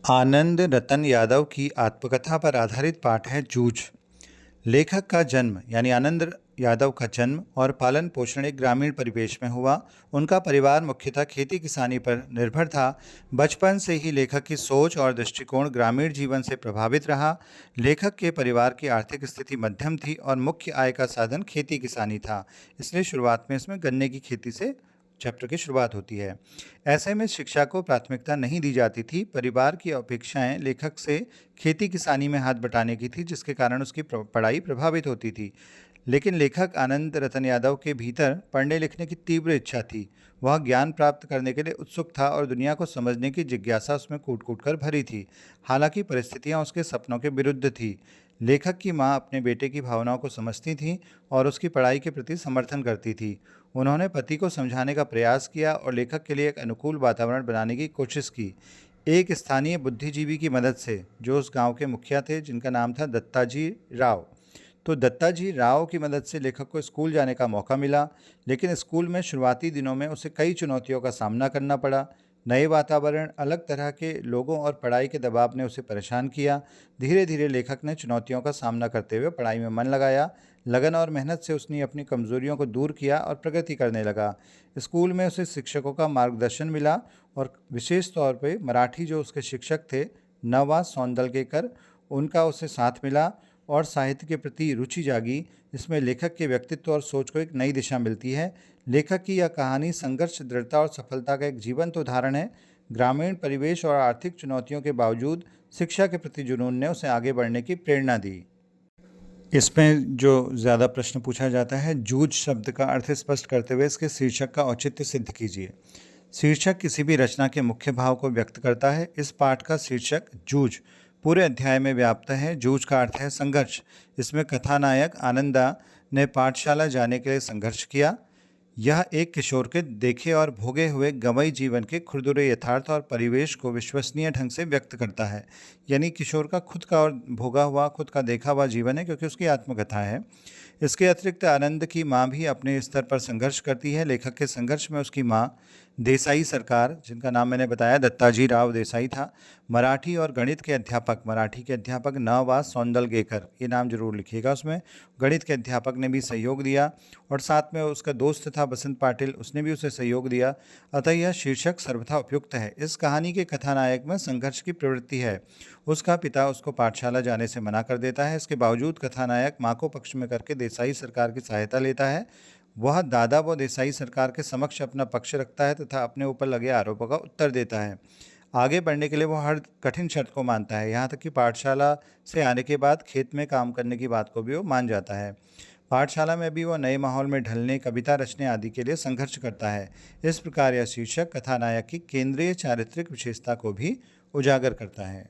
आनंद रतन यादव की आत्मकथा पर आधारित पाठ है जूझ। लेखक का जन्म यानी आनंद यादव का जन्म और पालन पोषण एक ग्रामीण परिवेश में हुआ। उनका परिवार मुख्यतः खेती किसानी पर निर्भर था। बचपन से ही लेखक की सोच और दृष्टिकोण ग्रामीण जीवन से प्रभावित रहा। लेखक के परिवार की आर्थिक स्थिति मध्यम थी और मुख्य आय का साधन खेती किसानी था, इसलिए शुरुआत में इसमें गन्ने की खेती से चैप्टर की शुरुआत होती है। ऐसे में शिक्षा को प्राथमिकता नहीं दी जाती थी। परिवार की अपेक्षाएं लेखक से खेती किसानी में हाथ बटाने की थी, जिसके कारण उसकी पढ़ाई प्रभावित होती थी। लेकिन लेखक आनंद रतन यादव के भीतर पढ़ने लिखने की तीव्र इच्छा थी। वह ज्ञान प्राप्त करने के लिए उत्सुक था और दुनिया को समझने की जिज्ञासा उसमें कूट कूट कर भरी थी। हालांकि परिस्थितियां उसके सपनों के विरुद्ध थी। लेखक की मां अपने बेटे की भावनाओं को समझती थी और उसकी पढ़ाई के प्रति समर्थन करती थी। उन्होंने पति को समझाने का प्रयास किया और लेखक के लिए एक अनुकूल वातावरण बनाने की कोशिश की। एक स्थानीय बुद्धिजीवी की मदद से, जो उस गांव के मुखिया थे, जिनका नाम था दत्ताजी राव, तो दत्ताजी राव की मदद से लेखक को स्कूल जाने का मौका मिला। लेकिन स्कूल में शुरुआती दिनों में उसे कई चुनौतियों का सामना करना पड़ा। नए वातावरण, अलग तरह के लोगों और पढ़ाई के दबाव ने उसे परेशान किया। धीरे धीरे लेखक ने चुनौतियों का सामना करते हुए पढ़ाई में मन लगाया। लगन और मेहनत से उसने अपनी कमजोरियों को दूर किया और प्रगति करने लगा। स्कूल में उसे शिक्षकों का मार्गदर्शन मिला और विशेष तौर पर मराठी जो उसके शिक्षक थे, नवा सौंदलगेकर, उनका उसे साथ मिला और साहित्य के प्रति रुचि जागी। इसमें लेखक के व्यक्तित्व और सोच को एक नई दिशा मिलती है। लेखक की यह कहानी संघर्ष, दृढ़ता और सफलता का एक जीवंत उदाहरण है। ग्रामीण परिवेश और आर्थिक चुनौतियों के बावजूद शिक्षा के प्रति जुनून ने उसे आगे बढ़ने की प्रेरणा दी। इसमें जो ज़्यादा प्रश्न पूछा जाता है, जूझ शब्द का अर्थ स्पष्ट करते हुए इसके शीर्षक का औचित्य सिद्ध कीजिए। शीर्षक किसी भी रचना के मुख्य भाव को व्यक्त करता है। इस पाठ का शीर्षक जूझ पूरे अध्याय में व्याप्त है। जूझ का अर्थ है संघर्ष। इसमें कथानायक आनंदा ने पाठशाला जाने के लिए संघर्ष किया। यह एक किशोर के देखे और भोगे हुए गंवई जीवन के खुरदुरे यथार्थ और परिवेश को विश्वसनीय ढंग से व्यक्त करता है। यानी किशोर का खुद का और भोगा हुआ, खुद का देखा हुआ जीवन है, क्योंकि उसकी आत्मकथा है। इसके अतिरिक्त आनंद की माँ भी अपने स्तर पर संघर्ष करती है। लेखक के संघर्ष में उसकी माँ देसाई सरकार, जिनका नाम मैंने बताया दत्ताजी राव देसाई था, मराठी और गणित के अध्यापक, मराठी के अध्यापक न सौंदलगेकर, ये नाम जरूर लिखिएगा उसमें, गणित के अध्यापक ने भी सहयोग दिया और साथ में उसका दोस्त था बसंत पाटिल, उसने भी उसे सहयोग दिया। अतः यह शीर्षक सर्वथा उपयुक्त है। इस कहानी के कथानायक में संघर्ष की प्रवृत्ति है। उसका पिता उसको पाठशाला जाने से मना कर देता है। इसके बावजूद कथानायक माँ को पक्ष में करके देसाई सरकार की सहायता लेता है। वह दादा व देसाई सरकार के समक्ष अपना पक्ष रखता है तथा अपने ऊपर लगे आरोपों का उत्तर देता है। आगे बढ़ने के लिए वह हर कठिन शर्त को मानता है, यहाँ तक कि पाठशाला से आने के बाद खेत में काम करने की बात को भी वो मान जाता है। पाठशाला में भी वह नए माहौल में ढलने, कविता रचने आदि के लिए संघर्ष करता है। इस प्रकार यह शीर्षक कथानायक की केंद्रीय चारित्रिक विशेषता को भी उजागर करता है।